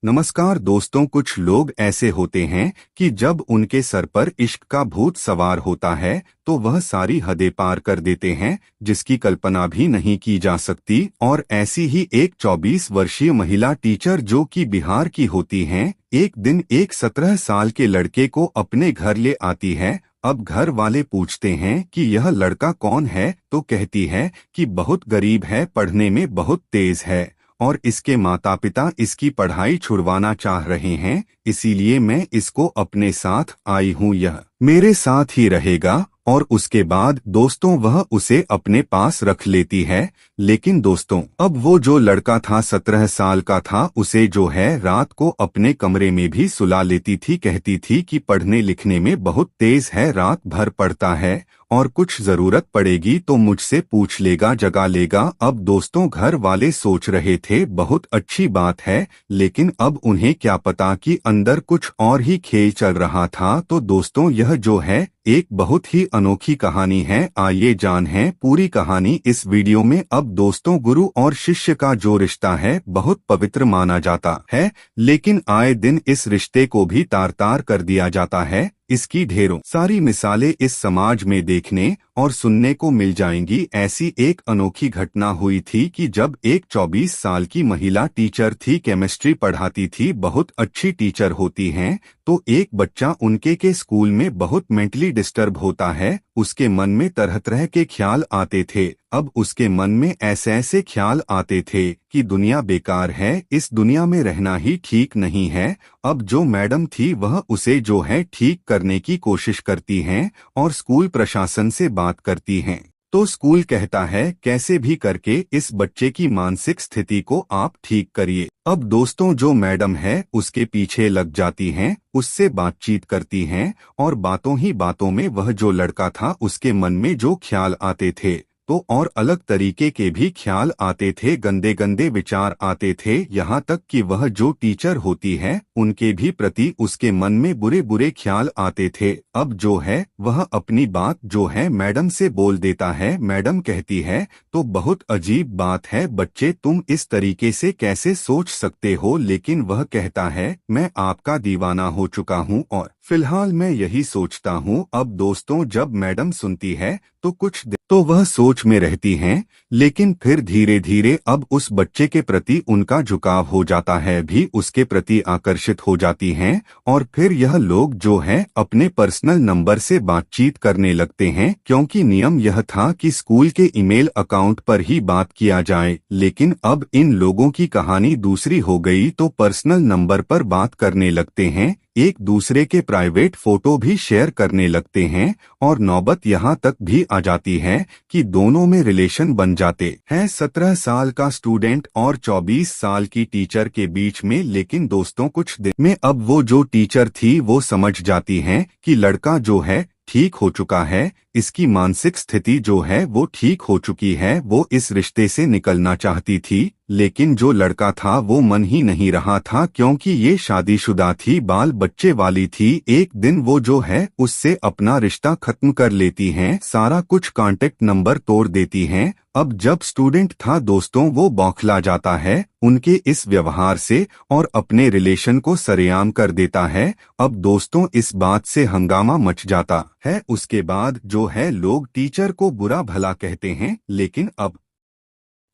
नमस्कार दोस्तों, कुछ लोग ऐसे होते हैं कि जब उनके सर पर इश्क का भूत सवार होता है तो वह सारी हदें पार कर देते हैं जिसकी कल्पना भी नहीं की जा सकती। और ऐसी ही एक 24 वर्षीय महिला टीचर जो कि बिहार की होती हैं, एक दिन एक 17 साल के लड़के को अपने घर ले आती है। अब घर वाले पूछते हैं कि यह लड़का कौन है, तो कहती है कि बहुत गरीब है, पढ़ने में बहुत तेज है और इसके माता पिता इसकी पढ़ाई छुड़वाना चाह रहे हैं, इसीलिए मैं इसको अपने साथ आई हूँ, यह मेरे साथ ही रहेगा। और उसके बाद दोस्तों वह उसे अपने पास रख लेती है। लेकिन दोस्तों अब वो जो लड़का था 17 साल का था, उसे जो है रात को अपने कमरे में भी सुला लेती थी। कहती थी कि पढ़ने लिखने में बहुत तेज है, रात भर पढ़ता है और कुछ जरूरत पड़ेगी तो मुझसे पूछ लेगा, जगा लेगा। अब दोस्तों घर वाले सोच रहे थे बहुत अच्छी बात है, लेकिन अब उन्हें क्या पता कि अंदर कुछ और ही खेल चल रहा था। तो दोस्तों यह जो है एक बहुत ही अनोखी कहानी है, आइए जानें पूरी कहानी इस वीडियो में। अब दोस्तों गुरु और शिष्य का जो रिश्ता है बहुत पवित्र माना जाता है, लेकिन आए दिन इस रिश्ते को भी तार तार कर दिया जाता है। इसकी ढेरों सारी मिसालें इस समाज में देखने और सुनने को मिल जाएंगी। ऐसी एक अनोखी घटना हुई थी कि जब एक 24 साल की महिला टीचर थी, केमिस्ट्री पढ़ाती थी, बहुत अच्छी टीचर होती हैं। तो एक बच्चा उनके के स्कूल में बहुत मेंटली डिस्टर्ब होता है, उसके मन में तरह तरह के ख्याल आते थे। अब उसके मन में ऐसे ऐसे ख्याल आते थे कि दुनिया बेकार है, इस दुनिया में रहना ही ठीक नहीं है। अब जो मैडम थी वह उसे जो है ठीक करने की कोशिश करती हैं और स्कूल प्रशासन से बात करती हैं। तो स्कूल कहता है कैसे भी करके इस बच्चे की मानसिक स्थिति को आप ठीक करिए। अब दोस्तों जो मैडम है उसके पीछे लग जाती हैं, उससे बातचीत करती हैं और बातों ही बातों में वह जो लड़का था उसके मन में जो ख्याल आते थे तो और अलग तरीके के भी ख्याल आते थे, गंदे गंदे विचार आते थे। यहाँ तक कि वह जो टीचर होती है उनके भी प्रति उसके मन में बुरे बुरे ख्याल आते थे। अब जो है वह अपनी बात जो है मैडम से बोल देता है। मैडम कहती है तो बहुत अजीब बात है बच्चे, तुम इस तरीके से कैसे सोच सकते हो। लेकिन वह कहता है मैं आपका दीवाना हो चुका हूँ और फिलहाल मैं यही सोचता हूँ। अब दोस्तों जब मैडम सुनती है तो कुछ तो वह सोच में रहती हैं, लेकिन फिर धीरे धीरे अब उस बच्चे के प्रति उनका झुकाव हो जाता है, भी उसके प्रति आकर्षित हो जाती हैं। और फिर यह लोग जो है अपने पर्सनल नंबर से बातचीत करने लगते हैं, क्योंकि नियम यह था कि स्कूल के ईमेल अकाउंट पर ही बात किया जाए। लेकिन अब इन लोगों की कहानी दूसरी हो गई, तो पर्सनल नंबर पर बात करने लगते हैं, एक दूसरे के प्राइवेट फोटो भी शेयर करने लगते हैं और नौबत यहाँ तक भी आ जाती है कि दोनों में रिलेशन बन जाते हैं। 17 साल का स्टूडेंट और 24 साल की टीचर के बीच में। लेकिन दोस्तों कुछ दिन में अब वो जो टीचर थी वो समझ जाती हैं कि लड़का जो है ठीक हो चुका है, इसकी मानसिक स्थिति जो है वो ठीक हो चुकी है। वो इस रिश्ते से निकलना चाहती थी, लेकिन जो लड़का था वो मन ही नहीं रहा था, क्योंकि ये शादीशुदा थी, बाल बच्चे वाली थी। एक दिन वो जो है उससे अपना रिश्ता खत्म कर लेती हैं, सारा कुछ कांटेक्ट नंबर तोड़ देती हैं। अब जब स्टूडेंट था दोस्तों वो बौखला जाता है उनके इस व्यवहार से और अपने रिलेशन को सरेआम कर देता है। अब दोस्तों इस बात से हंगामा मच जाता है। उसके बाद जो है लोग टीचर को बुरा भला कहते हैं, लेकिन अब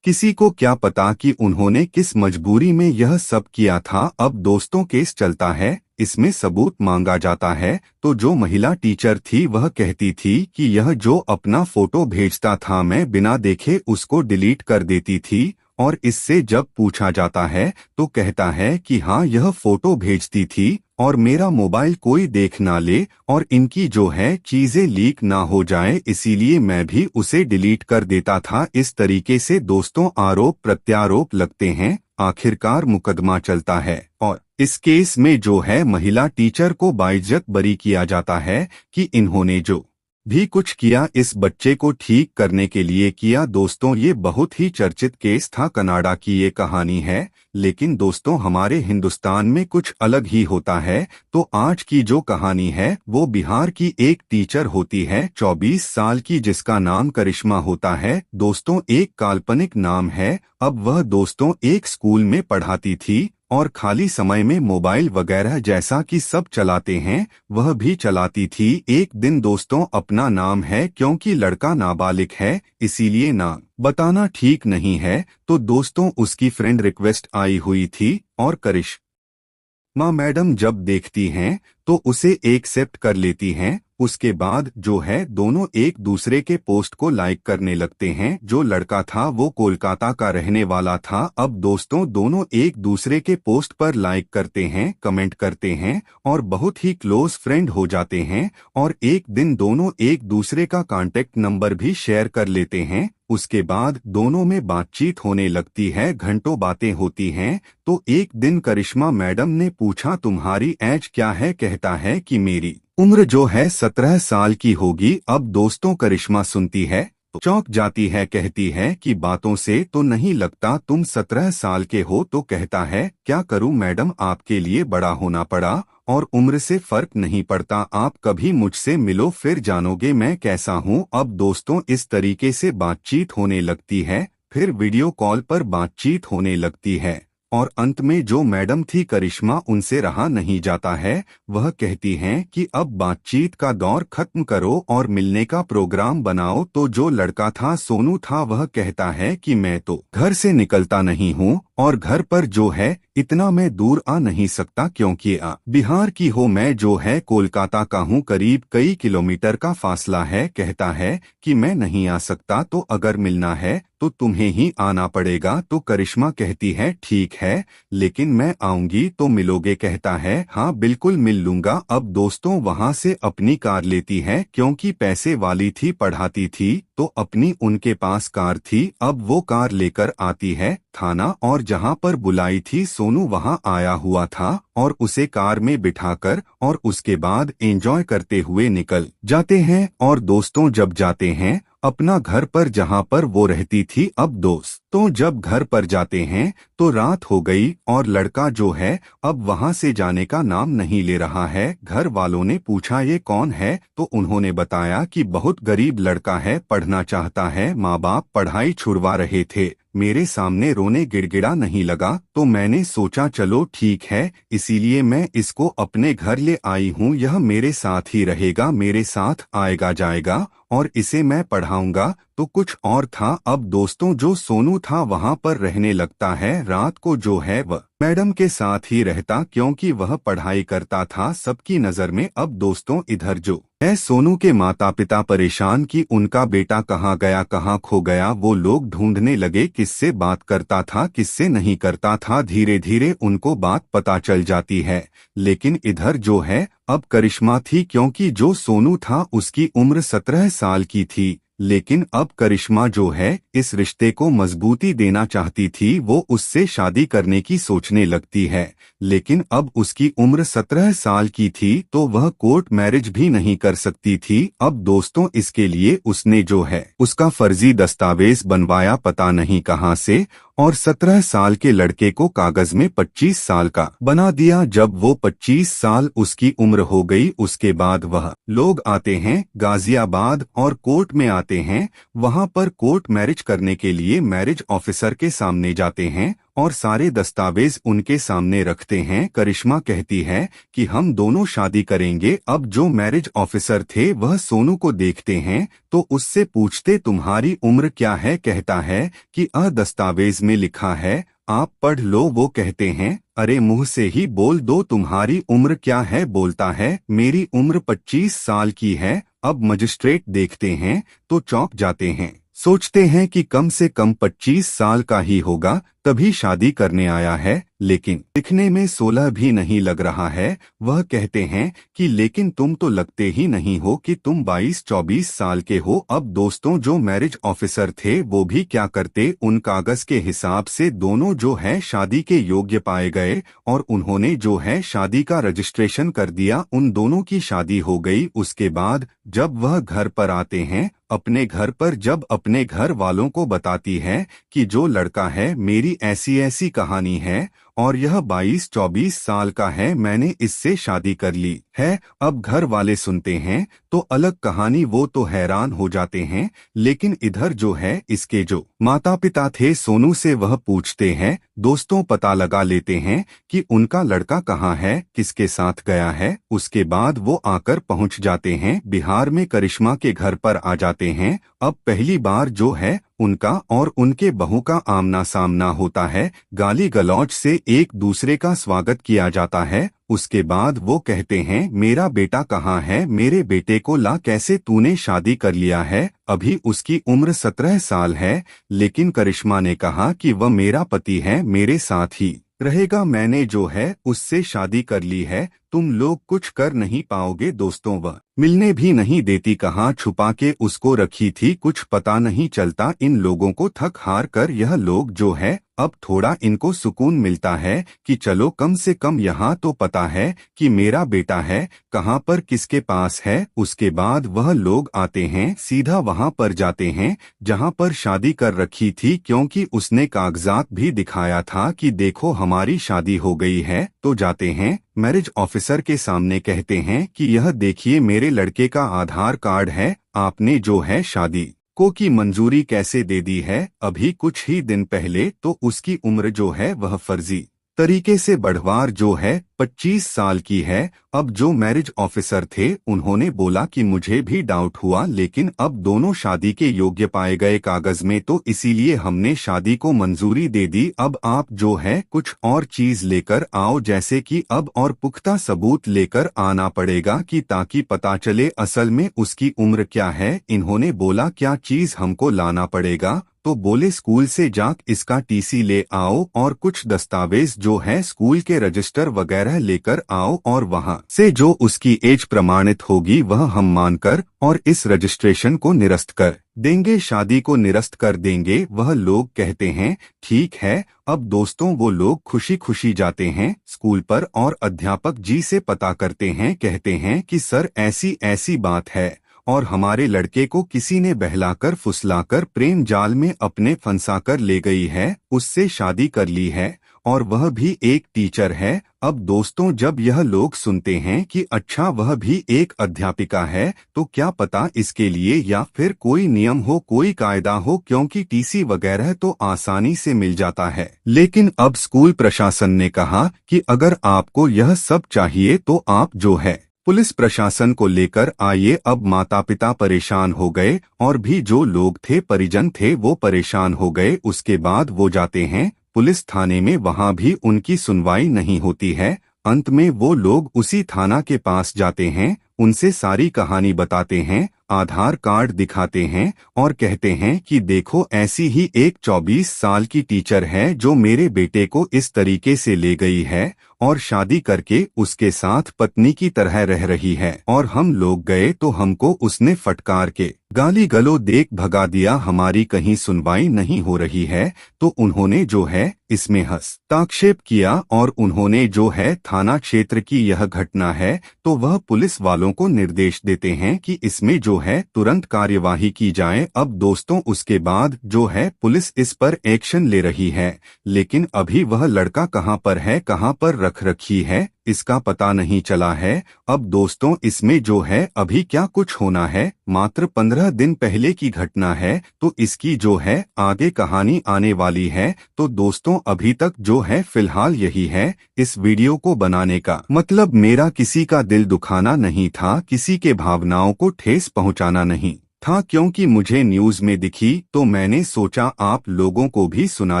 किसी को क्या पता कि उन्होंने किस मजबूरी में यह सब किया था। अब दोस्तों केस चलता है, इसमें सबूत मांगा जाता है। तो जो महिला टीचर थी वह कहती थी कि यह जो अपना फोटो भेजता था मैं बिना देखे उसको डिलीट कर देती थी। और इससे जब पूछा जाता है तो कहता है कि हाँ यह फोटो भेजती थी और मेरा मोबाइल कोई देख ना ले और इनकी जो है चीजें लीक ना हो जाए, इसीलिए मैं भी उसे डिलीट कर देता था। इस तरीके से दोस्तों आरोप प्रत्यारोप लगते हैं, आखिरकार मुकदमा चलता है और इस केस में जो है महिला टीचर को बाइज्जत बरी किया जाता है कि इन्होंने जो भी कुछ किया इस बच्चे को ठीक करने के लिए किया। दोस्तों ये बहुत ही चर्चित केस था, कनाडा की ये कहानी है। लेकिन दोस्तों हमारे हिंदुस्तान में कुछ अलग ही होता है। तो आज की जो कहानी है वो बिहार की एक टीचर होती है 24 साल की, जिसका नाम करिश्मा होता है। दोस्तों एक काल्पनिक नाम है। अब वह दोस्तों एक स्कूल में पढ़ाती थी और खाली समय में मोबाइल वगैरह जैसा कि सब चलाते हैं वह भी चलाती थी। एक दिन दोस्तों अपना नाम है क्योंकि लड़का नाबालिग है इसीलिए नाम बताना ठीक नहीं है, तो दोस्तों उसकी फ्रेंड रिक्वेस्ट आई हुई थी और करिश्मा मैडम जब देखती हैं तो उसे एक्सेप्ट कर लेती हैं। उसके बाद जो है दोनों एक दूसरे के पोस्ट को लाइक करने लगते हैं। जो लड़का था वो कोलकाता का रहने वाला था। अब दोस्तों दोनों एक दूसरे के पोस्ट पर लाइक करते हैं, कमेंट करते हैं और बहुत ही क्लोज फ्रेंड हो जाते हैं। और एक दिन दोनों एक दूसरे का कांटेक्ट नंबर भी शेयर कर लेते हैं। उसके बाद दोनों में बातचीत होने लगती है, घंटों बातें होती हैं। तो एक दिन करिश्मा मैडम ने पूछा तुम्हारी एज क्या है? कहता है कि मेरी उम्र जो है 17 साल की होगी। अब दोस्तों करिश्मा सुनती है तो चौंक जाती है, कहती है कि बातों से तो नहीं लगता तुम 17 साल के हो। तो कहता है क्या करूं मैडम, आपके लिए बड़ा होना पड़ा और उम्र से फर्क नहीं पड़ता। आप कभी मुझसे मिलो फिर जानोगे मैं कैसा हूं। अब दोस्तों इस तरीके से बातचीत होने लगती है, फिर वीडियो कॉल पर बातचीत होने लगती है और अंत में जो मैडम थी करिश्मा उनसे रहा नहीं जाता है। वह कहती हैं कि अब बातचीत का दौर खत्म करो और मिलने का प्रोग्राम बनाओ। तो जो लड़का था सोनू था वह कहता है कि मैं तो घर से निकलता नहीं हूँ और घर पर जो है इतना मैं दूर आ नहीं सकता क्योंकि बिहार की हो, मैं जो है कोलकाता का हूँ, करीब कई किलोमीटर का फासला है। कहता है कि मैं नहीं आ सकता, तो अगर मिलना है तो तुम्हें ही आना पड़ेगा। तो करिश्मा कहती है ठीक है लेकिन मैं आऊंगी तो मिलोगे? कहता है हाँ बिल्कुल मिल लूंगा। अब दोस्तों वहां से अपनी कार लेती है क्योंकि पैसे वाली थी, पढ़ाती थी तो अपनी उनके पास कार थी। अब वो कार लेकर आती है थाना और जहां पर बुलाई थी सोनू वहां आया हुआ था और उसे कार में बिठाकर और उसके बाद एंजॉय करते हुए निकल जाते हैं। और दोस्तों जब जाते हैं अपना घर पर जहां पर वो रहती थी। अब दोस्तों जब घर पर जाते हैं तो रात हो गई और लड़का जो है अब वहां से जाने का नाम नहीं ले रहा है। घर वालों ने पूछा ये कौन है? तो उन्होंने बताया कि बहुत गरीब लड़का है, पढ़ना चाहता है, माँ बाप पढ़ाई छुड़वा रहे थे, मेरे सामने रोने गिड़गिड़ा नहीं लगा तो मैंने सोचा चलो ठीक है, इसीलिए मैं इसको अपने घर ले आई हूँ। यह मेरे साथ ही रहेगा, मेरे साथ आएगा जाएगा और इसे मैं पढ़ाऊंगा। तो कुछ और था। अब दोस्तों जो सोनू था वहां पर रहने लगता है। रात को जो है वह मैडम के साथ ही रहता क्योंकि वह पढ़ाई करता था सबकी नजर में। अब दोस्तों इधर जो है सोनू के माता पिता परेशान कि उनका बेटा कहाँ गया, कहाँ खो गया। वो लोग ढूंढने लगे किससे बात करता था, किससे नहीं करता था। धीरे धीरे उनको बात पता चल जाती है। लेकिन इधर जो है अब करिश्मा थी क्योंकि जो सोनू था उसकी उम्र 17 साल की थी। लेकिन अब करिश्मा जो है इस रिश्ते को मजबूती देना चाहती थी। वो उससे शादी करने की सोचने लगती है। लेकिन अब उसकी उम्र 17 साल की थी तो वह कोर्ट मैरिज भी नहीं कर सकती थी। अब दोस्तों इसके लिए उसने जो है उसका फर्जी दस्तावेज बनवाया पता नहीं कहां से और 17 साल के लड़के को कागज में 25 साल का बना दिया। जब वो 25 साल उसकी उम्र हो गई उसके बाद वह लोग आते हैं गाजियाबाद और कोर्ट में आते हैं। वहां पर कोर्ट मैरिज करने के लिए मैरिज ऑफिसर के सामने जाते हैं और सारे दस्तावेज उनके सामने रखते हैं। करिश्मा कहती है कि हम दोनों शादी करेंगे। अब जो मैरिज ऑफिसर थे वह सोनू को देखते हैं तो उससे पूछते तुम्हारी उम्र क्या है? कहता है कि दस्तावेज में लिखा है, आप पढ़ लो। वो कहते हैं अरे मुंह से ही बोल दो, तुम्हारी उम्र क्या है? बोलता है मेरी उम्र 25 साल की है। अब मजिस्ट्रेट देखते हैं तो चौंक जाते हैं, सोचते हैं कि कम से कम 25 साल का ही होगा, तभी शादी करने आया है, लेकिन दिखने में 16 भी नहीं लग रहा है। वह कहते हैं कि लेकिन तुम तो लगते ही नहीं हो कि तुम 22-24 साल के हो। अब दोस्तों जो मैरिज ऑफिसर थे वो भी क्या करते, उन कागज के हिसाब से दोनों जो है शादी के योग्य पाए गए और उन्होंने जो है शादी का रजिस्ट्रेशन कर दिया। उन दोनों की शादी हो गई। उसके बाद जब वह घर पर आते हैं, अपने घर पर जब अपने घर वालों को बताती है कि जो लड़का है मेरी ऐसी ऐसी कहानी है और यह 22-24 साल का है, मैंने इससे शादी कर ली है। अब घर वाले सुनते हैं तो अलग कहानी, वो तो हैरान हो जाते हैं। लेकिन इधर जो है इसके जो माता पिता थे सोनू से, वह पूछते हैं, दोस्तों पता लगा लेते हैं कि उनका लड़का कहाँ है, किसके साथ गया है। उसके बाद वो आकर पहुंच जाते हैं बिहार में, करिश्मा के घर पर आ जाते हैं। अब पहली बार जो है उनका और उनके बहू का आमना सामना होता है। गाली गलौज से एक दूसरे का स्वागत किया जाता है। उसके बाद वो कहते हैं, मेरा बेटा कहाँ है, मेरे बेटे को ला, कैसे तूने शादी कर लिया है। अभी उसकी उम्र 17 साल है, लेकिन करिश्मा ने कहा कि वह मेरा पति है, मेरे साथ ही रहेगा, मैंने जो है उससे शादी कर ली है, तुम लोग कुछ कर नहीं पाओगे। दोस्तों वह मिलने भी नहीं देती, कहाँ छुपा के उसको रखी थी, कुछ पता नहीं चलता। इन लोगों को थक हार कर यह लोग जो है अब थोड़ा इनको सुकून मिलता है कि चलो कम से कम यहाँ तो पता है कि मेरा बेटा है, कहाँ पर किसके पास है। उसके बाद वह लोग आते हैं, सीधा वहाँ पर जाते हैं जहाँ पर शादी कर रखी थी, क्योंकि उसने कागजात भी दिखाया था कि देखो हमारी शादी हो गई है। तो जाते हैं मैरिज ऑफिसर के सामने, कहते हैं कि यह देखिए मेरे लड़के का आधार कार्ड है, आपने जो है शादी को की मंजूरी कैसे दे दी है। अभी कुछ ही दिन पहले तो उसकी उम्र जो है वह फर्जी तरीके से बढ़वार जो है 25 साल की है। अब जो मैरिज ऑफिसर थे उन्होंने बोला कि मुझे भी डाउट हुआ, लेकिन अब दोनों शादी के योग्य पाए गए कागज में, तो इसीलिए हमने शादी को मंजूरी दे दी। अब आप जो है कुछ और चीज लेकर आओ, जैसे कि अब और पुख्ता सबूत लेकर आना पड़ेगा कि ताकि पता चले असल में उसकी उम्र क्या है। इन्होंने बोला क्या चीज हमको लाना पड़ेगा, तो बोले स्कूल से जाक इसका टीसी ले आओ और कुछ दस्तावेज जो है स्कूल के रजिस्टर वगैरह लेकर आओ, और वहां से जो उसकी एज प्रमाणित होगी वह हम मानकर और इस रजिस्ट्रेशन को निरस्त कर देंगे, शादी को निरस्त कर देंगे। वह लोग कहते हैं ठीक है। अब दोस्तों वो लोग खुशी खुशी जाते हैं स्कूल पर और अध्यापक जी से पता करते हैं, कहते हैं कि सर ऐसी ऐसी बात है और हमारे लड़के को किसी ने बहलाकर फुसलाकर प्रेम जाल में अपने फंसाकर ले गई है, उससे शादी कर ली है और वह भी एक टीचर है। अब दोस्तों जब यह लोग सुनते हैं कि अच्छा वह भी एक अध्यापिका है, तो क्या पता इसके लिए या फिर कोई नियम हो, कोई कायदा हो, क्योंकि टीसी वगैरह तो आसानी से मिल जाता है। लेकिन अब स्कूल प्रशासन ने कहा कि अगर आपको यह सब चाहिए तो आप जो है पुलिस प्रशासन को लेकर आइए। अब माता पिता परेशान हो गए और भी जो लोग थे परिजन थे वो परेशान हो गए। उसके बाद वो जाते हैं पुलिस थाने में, वहां भी उनकी सुनवाई नहीं होती है। अंत में वो लोग उसी थाना के पास जाते हैं, उनसे सारी कहानी बताते हैं, आधार कार्ड दिखाते हैं और कहते हैं कि देखो ऐसी ही एक 24 साल की टीचर है जो मेरे बेटे को इस तरीके से ले गई है और शादी करके उसके साथ पत्नी की तरह रह रही है, और हम लोग गए तो हमको उसने फटकार के गाली गलो देख भगा दिया, हमारी कहीं सुनवाई नहीं हो रही है। तो उन्होंने जो है इसमें हस्तक्षेप किया और उन्होंने जो है थाना क्षेत्र की यह घटना है तो वह पुलिस वालों को निर्देश देते हैं कि इसमें जो है तुरंत कार्यवाही की जाए। अब दोस्तों उसके बाद जो है पुलिस इस पर एक्शन ले रही है, लेकिन अभी वह लड़का कहाँ पर है, कहाँ पर रख रखी है, इसका पता नहीं चला है। अब दोस्तों इसमें जो है अभी क्या कुछ होना है, मात्र 15 दिन पहले की घटना है, तो इसकी जो है आगे कहानी आने वाली है। तो दोस्तों अभी तक जो है फिलहाल यही है। इस वीडियो को बनाने का मतलब मेरा किसी का दिल दुखाना नहीं था, किसी के भावनाओं को ठेस पहुंचाना नहीं था, क्योंकि मुझे न्यूज में दिखी तो मैंने सोचा आप लोगों को भी सुना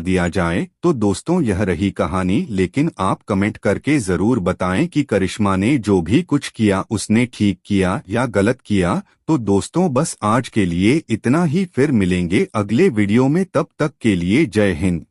दिया जाए। तो दोस्तों यह रही कहानी, लेकिन आप कमेंट करके जरूर बताएं कि करिश्मा ने जो भी कुछ किया उसने ठीक किया या गलत किया। तो दोस्तों बस आज के लिए इतना ही, फिर मिलेंगे अगले वीडियो में, तब तक के लिए जय हिंद।